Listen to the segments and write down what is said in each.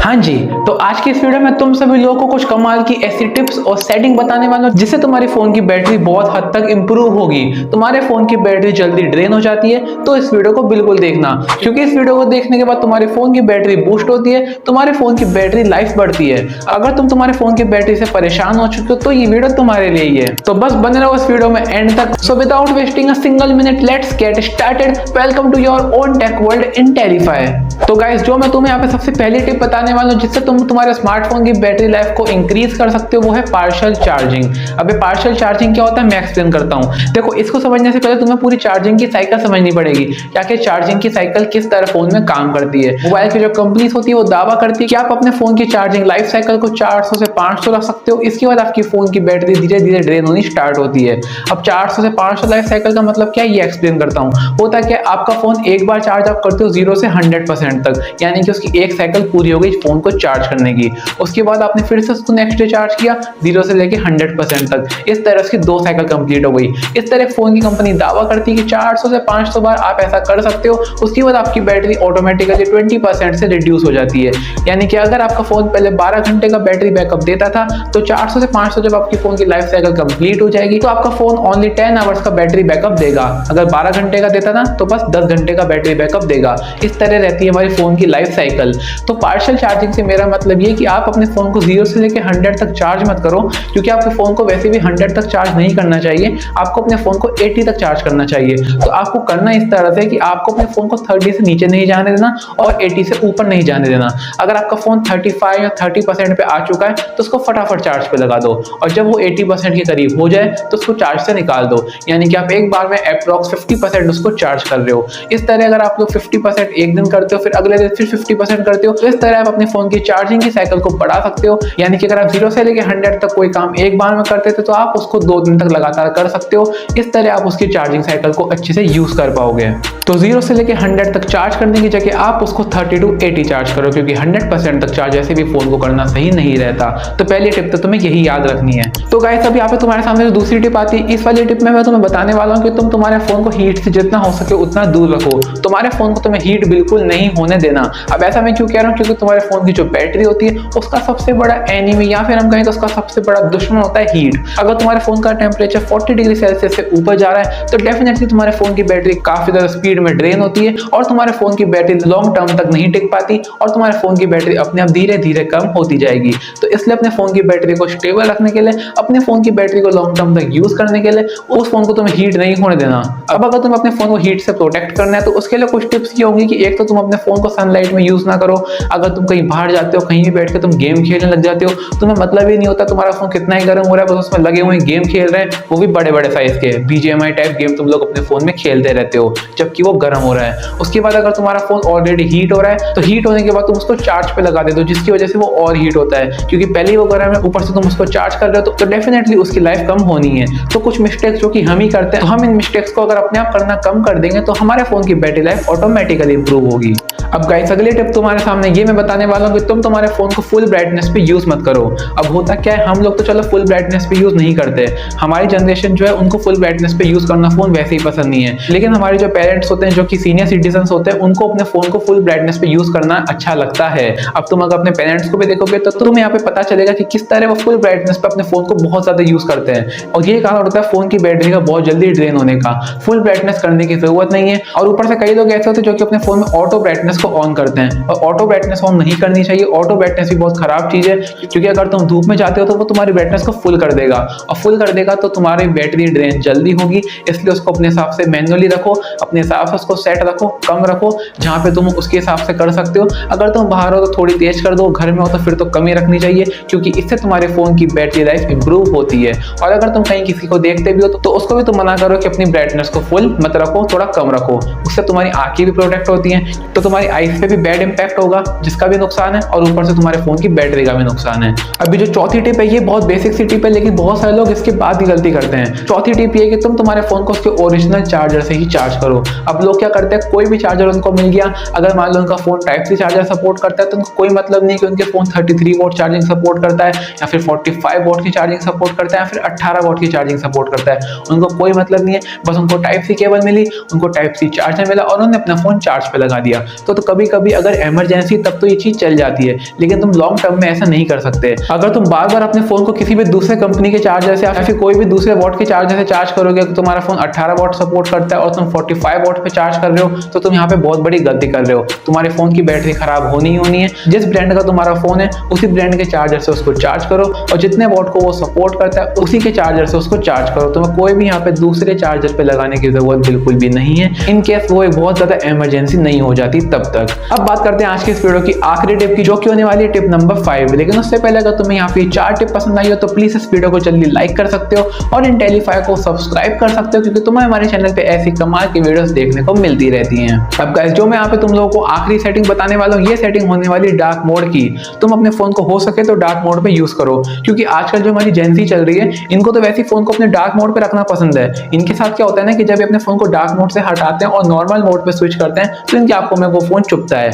हाँ जी, तो आज की इस वीडियो में तुम सभी लोगों को कुछ कमाल की ऐसी टिप्स और सेटिंग बताने वाला हूं जिससे तुम्हारे फोन की बैटरी बहुत हद तक इंप्रूव होगी। तुम्हारे फोन की बैटरी जल्दी ड्रेन हो जाती है, तो इस वीडियो को बिल्कुल देखना, क्योंकि इस वीडियो को देखने के बाद तुम्हारे फोन की बैटरी बूस्ट होती है, तुम्हारे फोन की बैटरी लाइफ बढ़ती है। अगर तुम तुम्हारे फोन की बैटरी से परेशान हो चुके हो तो ये वीडियो तुम्हारे लिए ही है, तो बस बने रहो इस वीडियो में एंड तक। So without wasting a single minute, let's get started. Welcome to your own tech world in Telify. तो गाइस, जो मैं तुम्हें यहाँ पे सबसे पहली टिप बताने वाला हूँ जिससे तुम तुम्हारे स्मार्टफोन की बैटरी लाइफ को इंक्रीज कर सकते हो, वो है पार्शियल चार्जिंग। अबे पार्शियल चार्जिंग क्या होता है, मैं एक्सप्लेन करता हूँ। देखो, इसको समझने से पहले तुम्हें पूरी चार्जिंग की साइकिल समझनी पड़ेगी, कि चार्जिंग की साइकिल किस तरह फोन में काम करती है। मोबाइल की जो कंपनीज होती है वो दावा करती है कि आप अपने फोन की चार्जिंग लाइफ साइकिल को 400 से 500 रख सकते हो। इसके बाद आपकी फोन की बैटरी धीरे धीरे ड्रेन होनी स्टार्ट होती है। अब 400 से 500 लाइफ साइकिल का मतलब क्या है, ये एक्सप्लेन करता हूँ। होता है कि आपका फोन एक बार चार्ज आप करते हो 0 से 100% तक, यानी कि उसकी एक साइकिल पूरी हो गई फोन को चार्ज करने की। उसके बाद आपने फिर से उसको नेक्स्ट डे चार्ज किया 0 से लेके 100% तक, इस तरह उसकी 2 साइकिल कंप्लीट हो गई। इस तरह फोन की कंपनी दावा करती है कि 400 से 500 बार आप ऐसा कर सकते हो। उसके बाद आपकी बैटरी ऑटोमेटिकली 20% से रिड्यूस हो जाती है। यानी कि अगर आपका फोन पहले 12 घंटे का बैटरी बैकअप देता था, तो 400 से 500 जब आपकी फोन की लाइफ साइकिल कंप्लीट हो जाएगी तो आपका फोन ओनली 10 आवर्स का बैटरी बैकअप देगा। अगर 12 घंटे का देता ना तो बस 10 घंटे का बैटरी बैकअप देगा। इस तरह रहती है हमारी फोन की लाइफ साइकिल। तो पार्शियल चार्जिंग से मेरा मतलब ये कि आप अपने फोन को 0 से लेकर 100 तक चार्ज मत करो, क्योंकि आपके फोन को वैसे भी 100 तक चार्ज नहीं करना चाहिए। आपको अपने फोन को 80 तक चार्ज करना चाहिए। तो आपको करना इस तरह से कि आपको अपने फोन को 30 से नीचे नहीं जाने देना और 80 से ऊपर नहीं जाने देना। अगर आपका फोन 35 या 30% पे आ चुका है तो उसको फटाफट चार्ज पे लगा दो, और जब वो 80% के करीब हो जाए तो उसको चार्ज से निकाल दो। यानी कि आप एक बार में अप्रॉक्स 50% उसको चार्ज कर रहे हो। इस तरह अगर आप लोग 50% एक दिन करते हो, फिर अगले दिन फिर 50% करते हो, तो इस तरह आप अपने फोन की चार्जिंग की साइकिल को बढ़ा सकते हो। यानी कि अगर आप 0 से लेकर 100 तक कोई काम एक बार में करते थे तो आप उसको 2 दिन तक लगातार कर सकते हो। इस तरह आप उसकी चार्जिंग साइकिल को अच्छे से यूज कर पाओगे। तो 0 से लेकर 100 तक चार्ज करने की जगह आप उसको 30 to 80 चार्ज करो, क्योंकि 100% तक चार्ज ऐसे भी फोन को करना सही नहीं रहता। तो पहली टिप तो तुम्हें यही याद रखनी है। तो गाइस, अब यहाँ पे तुम्हारे सामने जो दूसरी टिप आती है, इस वाली टिप में मैं तुम्हें बताने वाला हूँ कि तुम तुम्हारे फोन को हीट से जितना हो सके उतना दूर रखो। तुम्हारे फोन को तुम्हें हीट बिल्कुल नहीं होने देना। अब ऐसा मैं क्यों कह रहा हूँ, क्योंकि तुम्हारे फोन की जो बैटरी होती है उसका सबसे बड़ा एनिमी, या फिर हम कहें तो उसका सबसे बड़ा दुश्मन होता है हीट। अगर तुम्हारे फोन का टेम्परेचर 40 डिग्री सेल्सियस से ऊपर जा रहा है तो डेफिनेटली तुम्हारे फोन की बैटरी काफी ज्यादा स्पीड में ड्रेन होती है और तुम्हारे फोन की बैटरी लॉन्ग टर्म तक नहीं टिक पाती और तुम्हारे फोन की बैटरी अपने आप धीरे धीरे कम होती जाएगी। तो इसलिए अपने फोन की बैटरी को स्टेबल रखने के लिए, अपने फोन की बैटरी को लॉन्ग टर्म तक यूज करने के लिए उस फोन को तुम्हें हीट नहीं होने देना। अब अगर तुम अपने फोन को हीट से प्रोटेक्ट करना है तो उसके लिए कुछ टिप्स ये होंगी कि एक तो तुम अपने फोन को सनलाइट में यूज ना करो। अगर तुम कहीं बाहर जाते हो, कहीं भी बैठ के तुम गेम खेलने लग जाते हो, तुम्हें मतलब ही नहीं होता तुम्हारा फोन कितना ही गर्म हो रहा है, बस उसमें लगे हुए गेम खेल रहे हैं, वो भी बड़े बड़े साइज के BGMI टाइप गेम तुम लोग अपने फोन में खेलते रहते हो जबकि वो गर्म हो रहा है। उसके बाद अगर तुम्हारा फोन ऑलरेडी हीट हो रहा है तो हीट होने के बाद तुम उसको चार्ज पे लगा देते हो, जिसकी वजह से वो और हीट होता है, क्योंकि पहले ही वो गर्म है, ऊपर से तुम उसको चार्ज कर रहे हो तो डेफिनेटली उसकी लाइफ कम होनी है। तो कुछ मिस्टेक्स जो कि हम ही करते हैं, तो हम इन मिस्टेक्स को अगर अपने आप करना कम कर देंगे तो हमारे फोन की बैटरी लाइफ ऑटोमेटिकली इंप्रूव होगी। अब गाइस, अगली टिप तुम्हारे सामने ये मैं बताने वाला हूँ कि तुम तुम्हारे फोन को फुल ब्राइटनेस पे यूज मत करो। अब होता क्या है, हम लोग तो चलो फुल ब्राइटनेस पे यूज नहीं करते, हमारी जनरेशन जो है उनको फुल ब्राइटनेस पे यूज करना फोन वैसे ही पसंद नहीं है। लेकिन हमारे जो पेरेंट्स होते हैं, जो कि सीनियर सिटीजन होते हैं, उनको अपने फोन को फुल ब्राइटनेस पे यूज करना अच्छा लगता है। अब तुम अगर अपने पेरेंट्स को भी देखोगे तो तुम्हें यहाँ पे पता चलेगा कि किस तरह वो फुल ब्राइटनेस पे अपने फोन को बहुत ज्यादा यूज करते हैं, और ये कारण होता है फोन की बैटरी का बहुत जल्दी ड्रेन होने का। फुल ब्राइटनेस करने की जरूरत नहीं है। और ऊपर से कई लोग ऐसे होते हैं जो कि अपने फोन में ऑटो ब्राइटनेस को ऑन करते हैं, और ऑटो ब्राइटनेस ऑन नहीं करनी चाहिए। ऑटो ब्राइटनेस भी बहुत खराब चीज है, क्योंकि अगर तुम धूप में जाते हो तो वो तुम्हारी ब्राइटनेस को फुल कर देगा, और फुल कर देगा तो तुम्हारी बैटरी ड्रेन जल्दी होगी। इसलिए उसको अपने हिसाब से मैनुअली रखो, अपने हिसाब से उसको सेट रखो, कम रखो जहाँ पे तुम उसके हिसाब से कर सकते हो। अगर तुम बाहर हो तो थोड़ी तेज कर दो, घर में हो तो फिर तो कम ही रखनी चाहिए, क्योंकि इससे तुम्हारे फोन की बैटरी लाइफ इंप्रूव होती है। और अगर तुम कहीं किसी को देखते भी हो तो उसको भी तुम मना करो कि अपनी ब्राइटनेस को फुल मत रखो, थोड़ा कम रखो। उससे तुम्हारी आंखें भी प्रोटेक्ट होती हैं, तो तुम्हारी आईज पे भी बैड इंपैक्ट होगा, जिसका भी नुकसान है, और ऊपर से तुम्हारे फोन की बैटरी का भी नुकसान है। अभी जो चौथी टिप है, ये बहुत बेसिक सी टिप है, लेकिन बहुत सारे लोग इसके बाद ही गलती करते हैं। चौथी टिप ये कि तुम तुम्हारे फोन को उसके ओरिजिनल चार्जर से ही चार्ज करो। अब लोग क्या करते हैं, कोई भी चार्जर उनको मिल गया, अगर मान लो उनका phone type C charger support करता है तो उनको कोई मतलब नहीं कि उनके फोन 33 वोट चार्जिंग सपोर्ट करता है, या फिर 45 वोट की चार्जिंग सपोर्ट करता है, या फिर 18 वोट की चार्जिंग सपोर्ट करता है। उनको कोई मतलब नहीं है, बस उनको टाइप सी केबल मिली, उनको टाइप सी चार्जर मिला और उन्होंने अपना फोन चार्ज पे लगा दिया। तो तो कभी कभी अगर इमरजेंसी तब तो ये चीज चल जाती है, लेकिन तुम लॉन्ग टर्म में ऐसा नहीं कर सकते। अगर तुम बार बार अपने फोन को किसी भी दूसरे कंपनी के चार्जर से या फिर कोई भी दूसरे वॉट के चार्जर से चार्ज करोगे, तो तुम्हारा फोन 18 वॉट सपोर्ट करता है और तुम 45 वॉट पे चार्ज कर रहे हो, तो तुम यहाँ पे बहुत बड़ी गलती कर रहे हो। तुम्हारे फोन की बैटरी खराब होनी ही होनी है। जिस ब्रांड का तुम्हारा फोन है उसी ब्रांड के चार्जर से उसको चार्ज करो और जितने वॉट को वो सपोर्ट करता है उसी के चार्जर से उसको चार्ज करो। तुम्हें कोई भी यहाँ पे दूसरे चार्जर पे लगाने की जरूरत बिल्कुल भी नहीं है, इन केस वो एक बहुत ज्यादा इमरजेंसी नहीं हो जाती तब तक। अब बात करते हैं आज की इस वीडियो की आखिरी टिप की, जो कि होने वाली है टिप नंबर 5। लेकिन उससे पहले अगर तुम्हें यहाँ पे 4 टिप पसंद आई हो तो प्लीज इस वीडियो को जल्दी लाइक कर सकते हो और इंटेलीफाई को सब्सक्राइब कर सकते हो, क्योंकि तुम्हें हमारे चैनल पे ऐसी कमाल की वीडियोस देखने को मिलती रहती हैं। अब गाइस, जो मैं यहाँ पे तुम लोगों को आखिरी सेटिंग बताने वाला हूँ, ये सेटिंग होने वाली डार्क मोड की। तुम अपने फोन को हो सके तो डार्क मोड पे यूज करो, क्योंकि आजकल जो हमारी जेंजी चल रही है इनको तो वैसे फोन को अपने डार्क मोड पे रखना पसंद है। इनके साथ क्या होता है ना कि जब ये अपने फोन को डार्क मोड से हटाते हैं और नॉर्मल मोड पे स्विच करते हैं तो इनकी आंखों में वो फोन चुभता है।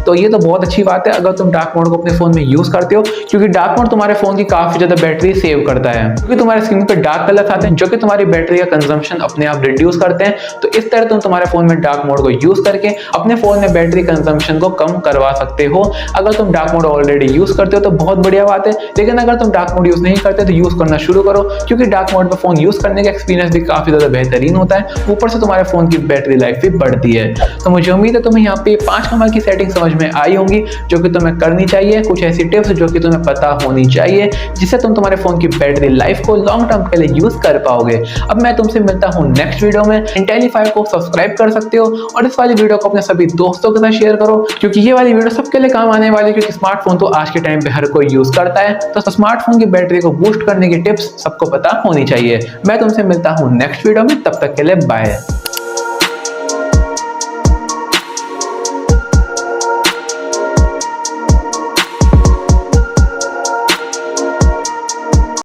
तो ये तो बहुत अच्छी बात है अगर तुम डार्क मोड को अपने फोन में यूज करते हो, क्योंकि डार्क मोड तुम्हारे फोन की काफी ज्यादा बैटरी सेव करता है, क्योंकि तुम्हारे स्क्रीन पे डार्क कलर्स आते हैं जो कि तुम्हारी बैटरी का कंजम्पशन अपने आप रिड्यूस करते हैं। तो इस तरह तुम तुम्हारे फोन में डार्क मोड को यूज करके अपने फोन में बैटरी कंजम्पशन को कम करवा सकते हो। अगर तुम डार्क मोड ऑलरेडी यूज करते हो तो बहुत बढ़िया बात है, लेकिन अगर तुम डार्क मोड यूज नहीं करते तो यूज करना शुरू करो, क्योंकि डार्क मोड पर फोन यूज करने का एक्सपीरियंस भी काफी ज्यादा बेहतरीन होता है। ऊपर से तुम्हारे फोन की बैटरी लाइफ भी बढ़ती है। तो मुझे उम्मीद है तुम्हें यहाँ पे 5 कमाल की सेटिंग समझ में आई होंगी जो कि तुम्हें करनी चाहिए। कुछ ऐसी टिप्स जो कि तुम्हें पता होनी चाहिए जिससे तुम तुम्हारे फोन की बैटरी लाइफ को लॉन्ग टर्म के लिए यूज कर पाओगे। अब मैं तुमसे मिलता हूं नेक्स्ट वीडियो में। इंटेलीफाई को सब्सक्राइब कर सकते हो और इस वाली वीडियो को अपने सभी दोस्तों के साथ शेयर करो, क्योंकि ये वाली वीडियो सबके लिए काम आने वाली है, क्योंकि स्मार्टफोन तो आज के टाइम पे हर कोई यूज करता है। तो स्मार्टफोन की बैटरी को बूस्ट करने की टिप्स सबको पता होनी चाहिए। मैं तुमसे मिलता हूं नेक्स्ट वीडियो में, तब तक के लिए बाय।